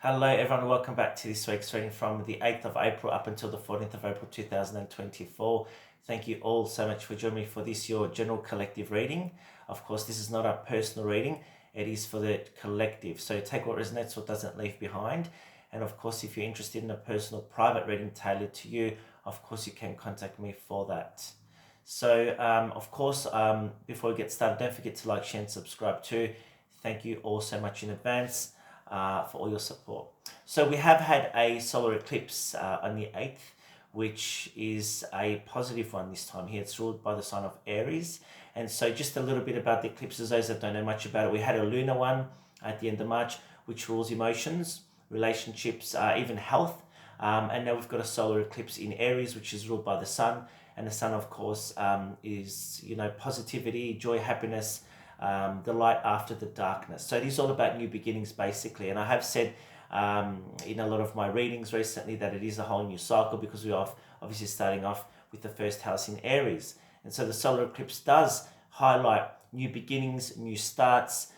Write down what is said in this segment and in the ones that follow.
Hello everyone, welcome back to this week's reading from the 8th of April up until the 14th of April 2024. Thank you all so much for joining me for this, your general collective reading. Of course, this is not a personal reading, it is for the collective. So take what resonates, what doesn't leave behind. And of course, if you're interested in a personal private reading tailored to you, of course you can contact me for that. So before we get started, don't forget to like, share and subscribe too. Thank you all so much in advance for all your support. So we have had a solar eclipse on the 8th, which is a positive one this time here. It's ruled by the sign of Aries. And so just a little bit about the eclipses, those that don't know much about it. We had a lunar one at the end of March, which rules emotions, relationships, even health. And now we've got a solar eclipse in Aries, which is ruled by the sun. And the sun, of course, is, positivity, joy, happiness, the light after the darkness. So it is all about new beginnings, basically. And I have said in a lot of my readings recently that it is a whole new cycle because we are obviously starting off with the first house in Aries. And so the solar eclipse does highlight new beginnings, new starts,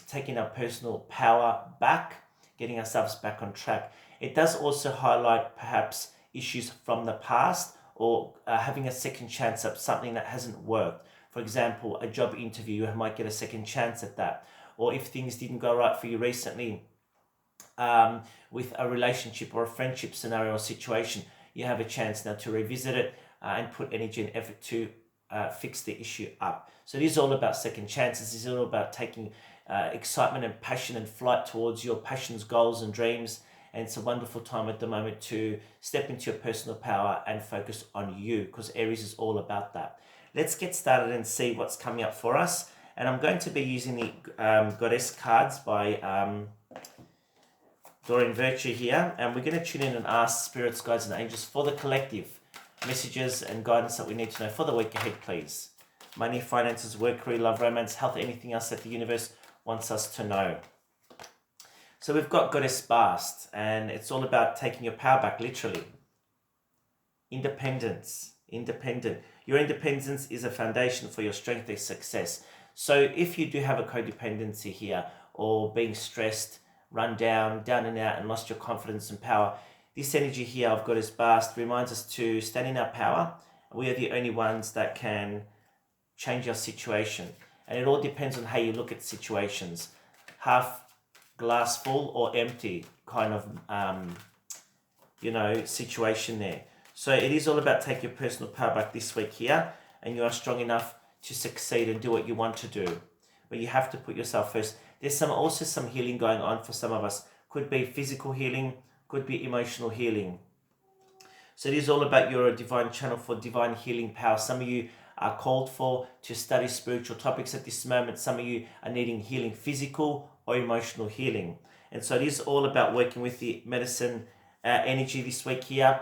taking our personal power back, getting ourselves back on track. It does also highlight perhaps issues from the past or having a second chance at something that hasn't worked. For example, a job interview, you might get a second chance at that. Or if things didn't go right for you recently with a relationship or a friendship scenario or situation, you have a chance now to revisit it and put energy and effort to fix the issue up. So it is all about second chances. It's all about taking excitement and passion and flight towards your passions, goals and dreams. And it's a wonderful time at the moment to step into your personal power and focus on you, because Aries is all about that. Let's get started and see what's coming up for us. And I'm going to be using the Goddess cards by Doreen Virtue here. And we're going to tune in and ask spirits, guides and angels for the collective messages and guidance that we need to know for the week ahead, please. Money, finances, work, career, love, romance, health, anything else that the universe wants us to know. So we've got Goddess Bast, and it's all about taking your power back, literally. Independence. Independent. Your independence is a foundation for your strength and success. So if you do have a codependency here, or being stressed, run down and out, and lost your confidence and power, this energy here of Goddess Bast reminds us to stand in our power. We are the only ones that can change our situation. And it all depends on how you look at situations. Half glass full or empty kind of, situation there. So it is all about taking your personal power back this week here, and you are strong enough to succeed and do what you want to do. But you have to put yourself first. There's also some healing going on for some of us. Could be physical healing, could be emotional healing. So it is all about your divine channel for divine healing power. Some of you are called to study spiritual topics at this moment. Some of you are needing healing, physical or emotional healing. And so it is all about working with the medicine energy this week here.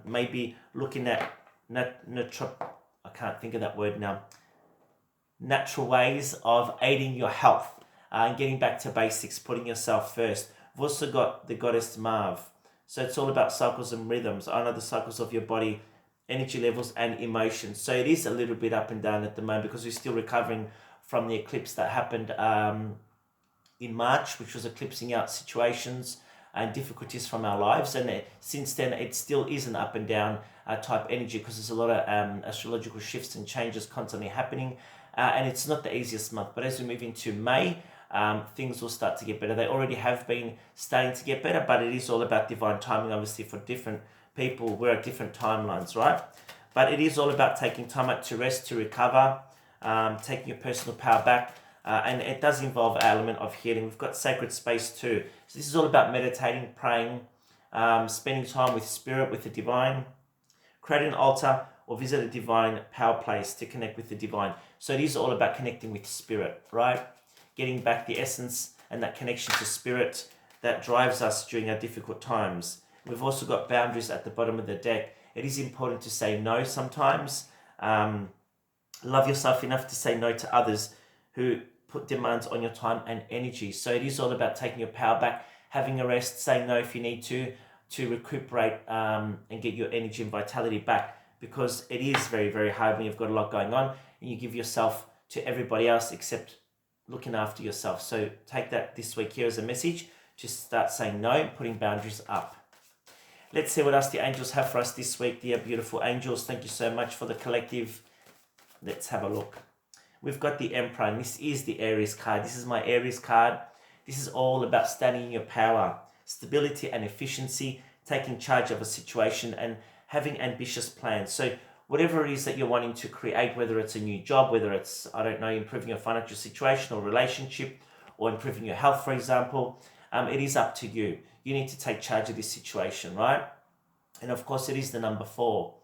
Maybe looking at I can't think of that word now. Natural ways of aiding your health and getting back to basics, putting yourself first. We've also got the Goddess Marv. So it's all about cycles and rhythms. I know the cycles of your body, energy levels and emotions. So it is a little bit up and down at the moment because we're still recovering from the eclipse that happened in March, which was eclipsing out situations and difficulties from our lives. And since then, it still is an up and down type energy because there's a lot of astrological shifts and changes constantly happening. And it's not the easiest month. But as we move into May, things will start to get better. They already have been starting to get better, but it is all about divine timing, obviously, for different people. We're at different timelines, right? But it is all about taking time out to rest, to recover, taking your personal power back. And it does involve an element of healing. We've got sacred space too. So this is all about meditating, praying, spending time with spirit, with the divine, create an altar or visit a divine power place to connect with the divine. So it is all about connecting with spirit, right? Getting back the essence and that connection to spirit that drives us during our difficult times. We've also got boundaries at the bottom of the deck. It is important to say no sometimes. Love yourself enough to say no to others who put demands on your time and energy. So it is all about taking your power back, having a rest, saying no if you need to recuperate and get your energy and vitality back, because it is very, very hard when you've got a lot going on and you give yourself to everybody else except looking after yourself. So take that this week here as a message to start saying no, putting boundaries up. Let's see what else the angels have for us this week, dear beautiful angels. Thank you so much for the collective. Let's have a look. We've got the Emperor, and this is the Aries card. This is my Aries card. This is all about standing in your power, stability and efficiency, taking charge of a situation and having ambitious plans. So whatever it is that you're wanting to create, whether it's a new job, whether it's, I don't know, improving your financial situation or relationship, or improving your health, for example, it is up to you. You need to take charge of this situation, right? And of course, it is the number 4,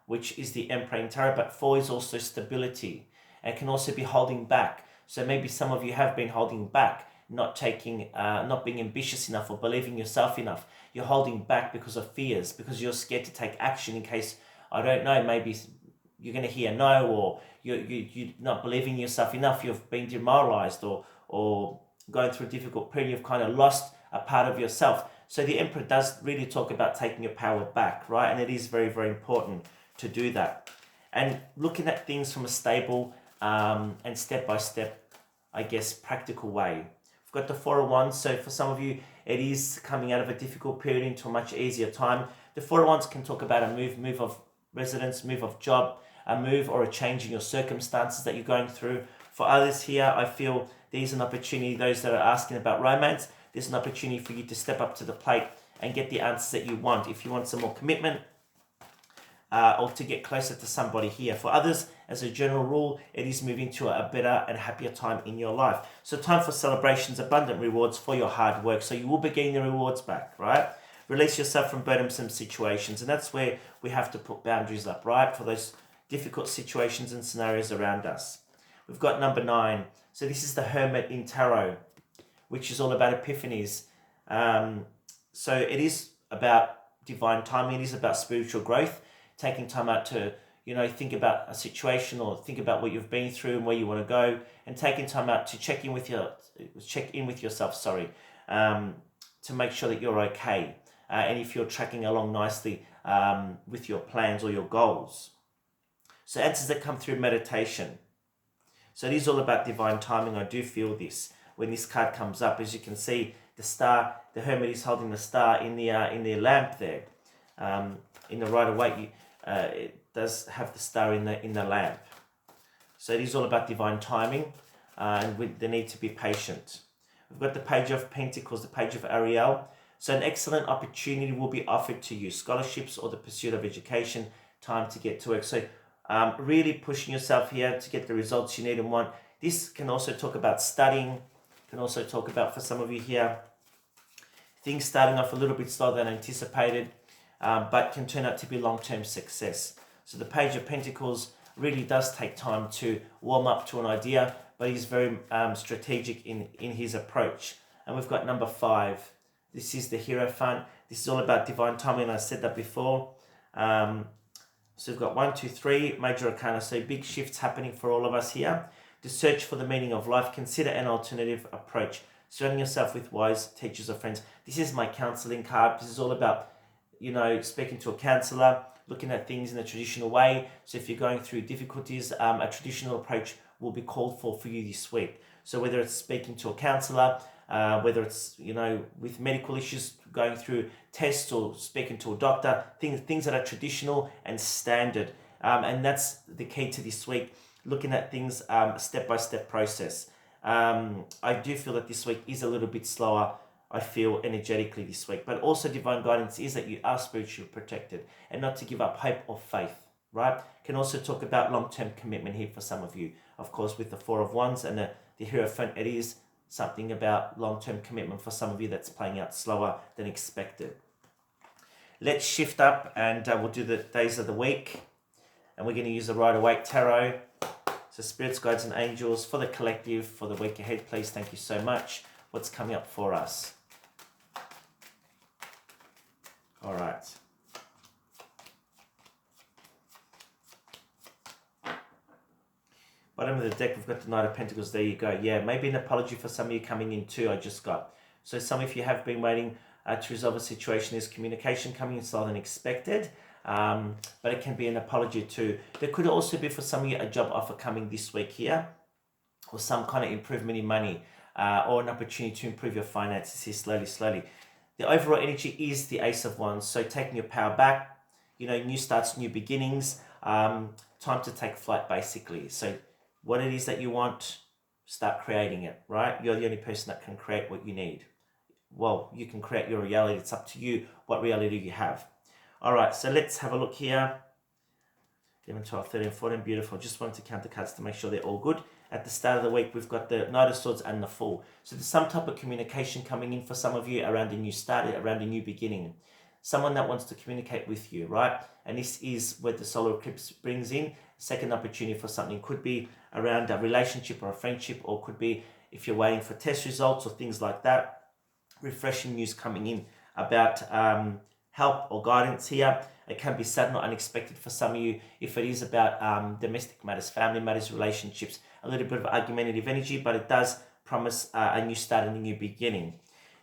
which is the Emperor in Tarot, but 4 is also stability and can also be holding back. So maybe some of you have been holding back, not being ambitious enough or believing yourself enough. You're holding back because of fears, because you're scared to take action in case, I don't know, maybe you're going to hear no, or you're not believing yourself enough. You've been demoralized or going through a difficult period. You've kind of lost a part of yourself. So the Emperor does really talk about taking your power back, right? And it is very, very important to do that. And looking at things from a stable and step-by-step, I guess, practical way. We've got the 4 of Wands. So for some of you, it is coming out of a difficult period into a much easier time. The 4 of Wands can talk about a move of residence, move of job, a move or a change in your circumstances that you're going through. For others here, I feel there's an opportunity, those that are asking about romance, there's an opportunity for you to step up to the plate and get the answers that you want. If you want some more commitment or to get closer to somebody here. For others, as a general rule, it is moving to a better and happier time in your life. So time for celebrations, abundant rewards for your hard work. So you will be getting the rewards back, right? Release yourself from burdensome situations. And that's where we have to put boundaries up, right? For those difficult situations and scenarios around us. We've got number 9. So this is the Hermit in Tarot, which is all about epiphanies. So it is about divine timing. It is about spiritual growth, taking time out to, think about a situation or think about what you've been through and where you want to go, and taking time out to check in with yourself, to make sure that you're okay. And if you're tracking along nicely with your plans or your goals. So answers that come through meditation. So it is all about divine timing. I do feel this when this card comes up. As you can see, the star, the Hermit is holding the star in the lamp there. In the Rider-Waite, it does have the star in the lamp. So it is all about divine timing, and with the need to be patient. We've got the Page of Pentacles, the Page of Ariel. So an excellent opportunity will be offered to you. Scholarships or the pursuit of education, time to get to work. So really pushing yourself here to get the results you need and want. This can also talk about studying. Can also talk about, for some of you here, things starting off a little bit slower than anticipated, but can turn out to be long-term success. So the Page of Pentacles really does take time to warm up to an idea, but he's very strategic in his approach. And we've got number 5. This is the Hierophant. This is all about divine timing, and I said that before. So we've got 1, 2, 3 major arcana. So big shifts happening for all of us here. To search for the meaning of life, consider an alternative approach. Surrounding yourself with wise teachers or friends. This is my counseling card. This is all about, speaking to a counselor, looking at things in a traditional way. So if you're going through difficulties, a traditional approach will be called for you this week. So whether it's speaking to a counselor, whether it's, with medical issues, going through tests or speaking to a doctor, things that are traditional and standard. And that's the key to this week, looking at things step-by-step process. I do feel that this week is a little bit slower, I feel, energetically this week. But also divine guidance is that you are spiritually protected and not to give up hope or faith, right? Can also talk about long-term commitment here for some of you. Of course, with the 4 of Wands and the Hierophant, it is something about long-term commitment for some of you that's playing out slower than expected. Let's shift up and we'll do the days of the week. And we're going to use the Rider-Waite Tarot. So spirits, guides and angels for the collective for the week ahead, please. Thank you so much. What's coming up for us? All right. Bottom of the deck, we've got the Knight of Pentacles. There you go. Yeah, maybe an apology for some of you coming in too, I just got. So some of you have been waiting to resolve a situation. There's communication coming in slower than expected. But it can be an apology too. There could also be for some of you a job offer coming this week here, or some kind of improvement in money. or an opportunity to improve your finances here slowly. The overall energy is the Ace of Wands. So taking your power back, new starts, new beginnings, time to take flight basically. So what it is that you want, start creating it, right? You're the only person that can create what you need. Well, you can create your reality. It's up to you what reality you have. All right, so let's have a look here. 11, 12, 13, 14, beautiful. Just wanted to count the cards to make sure they're all good. At the start of the week, we've got the Knight of Swords and the Fool. So there's some type of communication coming in for some of you around a new start, around a new beginning. Someone that wants to communicate with you, right? And this is where the solar eclipse brings in. Second opportunity for something could be around a relationship or a friendship, or could be if you're waiting for test results or things like that. Refreshing news coming in about help or guidance here. It can be sudden or unexpected for some of you if it is about domestic matters, family matters, relationships. A little bit of argumentative energy, but it does promise a new start and a new beginning.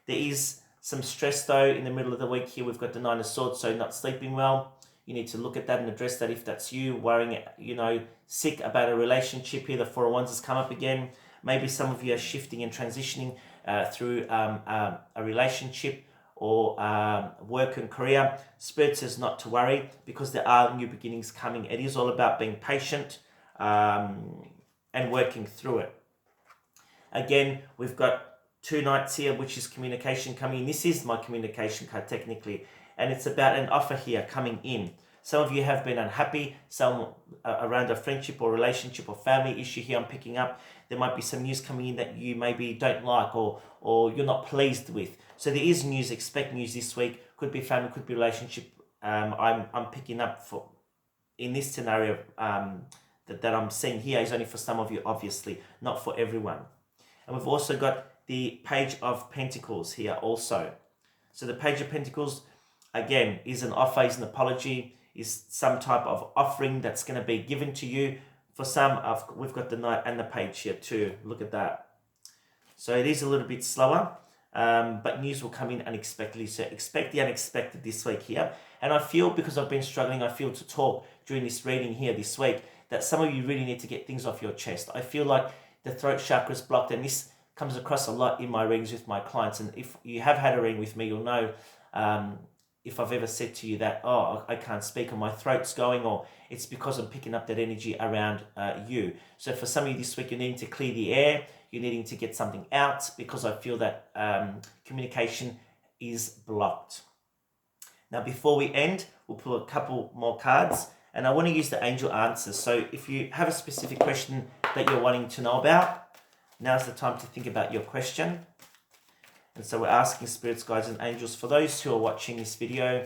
There is some stress though in the middle of the week here. We've got the Nine of Swords, so not sleeping well. You need to look at that and address that if that's you. Worrying, sick about a relationship here. The Four of Wands has come up again. Maybe some of you are shifting and transitioning through a relationship or work and career. Spirit says not to worry because there are new beginnings coming. It is all about being patient and working through it. Again, we've got two knights here, which is communication coming in. This is my communication card technically, and it's about an offer here coming in. Some of you have been unhappy, some around a friendship or relationship or family issue here I'm picking up. There might be some news coming in that you maybe don't like or you're not pleased with. So there is news, expect news this week. Could be family, could be relationship. I'm picking up for in this scenario that I'm seeing here is only for some of you, obviously, not for everyone. And we've also got the Page of Pentacles here also. So the Page of Pentacles, again, is an offer, is an apology, is some type of offering that's going to be given to you. For some, we've got the Knight and the Page here too. Look at that. So it is a little bit slower, but news will come in unexpectedly. So expect the unexpected this week here. And I feel, because I've been struggling, I feel to talk during this reading here this week, that some of you really need to get things off your chest. I feel like the throat chakra is blocked, and this comes across a lot in my readings with my clients. And if you have had a reading with me, you'll know if I've ever said to you that, oh, I can't speak or my throat's going, or it's because I'm picking up that energy around you. So for some of you this week, you're needing to clear the air, you're needing to get something out, because I feel that communication is blocked. Now, before we end, we'll pull a couple more cards, and I want to use the angel answers. So if you have a specific question that you're wanting to know about, now's the time to think about your question. And so we're asking spirits, guides, and angels, for those who are watching this video,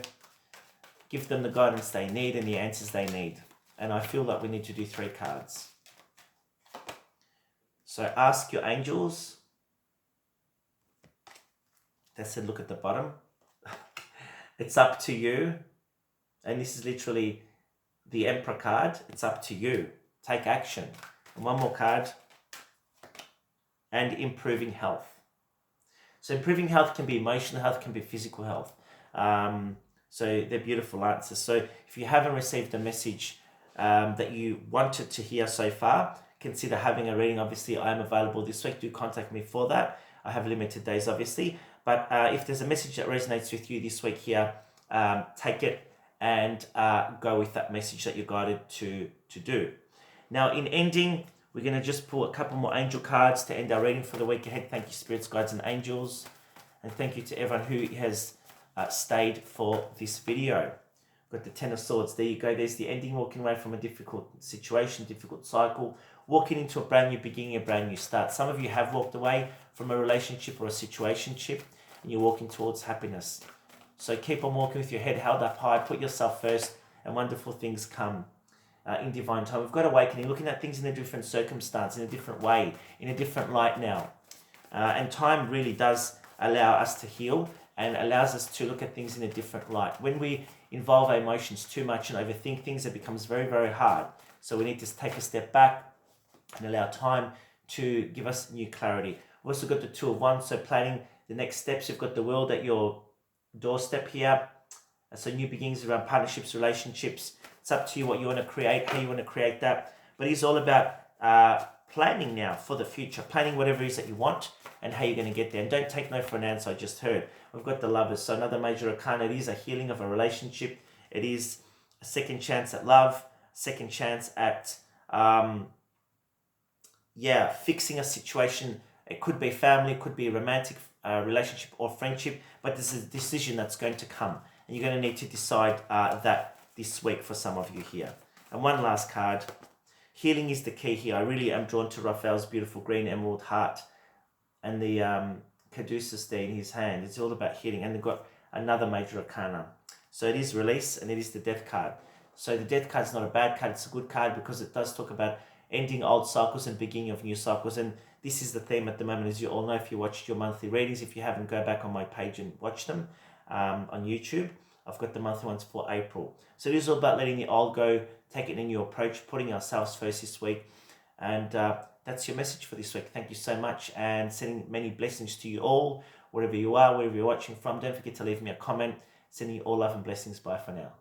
give them the guidance they need and the answers they need. And I feel that we need to do 3 cards. So ask your angels. They said, look at the bottom. It's up to you. And this is literally the Emperor card. It's up to you. Take action. And one more card. And improving health. So improving health can be emotional health, can be physical health. So they're beautiful answers. So if you haven't received a message that you wanted to hear so far, consider having a reading. Obviously, I am available this week. Do contact me for that. I have limited days, obviously. But if there's a message that resonates with you this week here, take it and go with that message that you're guided to do. Now, in ending, we're going to just pull a couple more angel cards to end our reading for the week ahead. Thank you, spirits, guides, and angels. And thank you to everyone who has stayed for this video. Got the Ten of Swords. There you go. There's the ending, walking away from a difficult situation, difficult cycle, walking into a brand new beginning, a brand new start. Some of you have walked away from a relationship or a situationship, and you're walking towards happiness. So keep on walking with your head held up high. Put yourself first, and wonderful things come. In divine time. We've got awakening, looking at things in a different circumstance, in a different way, in a different light now. And time really does allow us to heal and allows us to look at things in a different light. When we involve our emotions too much and overthink things, it becomes very, very hard. So we need to take a step back and allow time to give us new clarity. We've also got the Two of Wands, so planning the next steps. You've got the World at your doorstep here. So new beginnings around partnerships, relationships. It's up to you what you want to create, how you want to create that. But it's all about planning now for the future, planning whatever it is that you want and how you're going to get there. And don't take no for an answer. I just heard we've got the Lovers. So another major arcana. It is a healing of a relationship. It is a second chance at love, second chance at fixing a situation. It could be family, it could be a romantic relationship or friendship, but this is a decision that's going to come, and you're going to need to decide that this week for some of you here. And one last card. Healing is the key here. I really am drawn to Raphael's beautiful green emerald heart and the caduceus there in his hand. It's all about healing. And they've got another major arcana. So it is release, and it is the death card. So the death card is not a bad card. It's a good card because it does talk about ending old cycles and beginning of new cycles. And this is the theme at the moment, as you all know, if you watched your monthly readings. If you haven't, go back on my page and watch them on YouTube. I've got the monthly ones for April. So it is all about letting the old go, taking a new approach, putting ourselves first this week. And that's your message for this week. Thank you so much, and sending many blessings to you all, wherever you are, wherever you're watching from. Don't forget to leave me a comment. Sending you all love and blessings. Bye for now.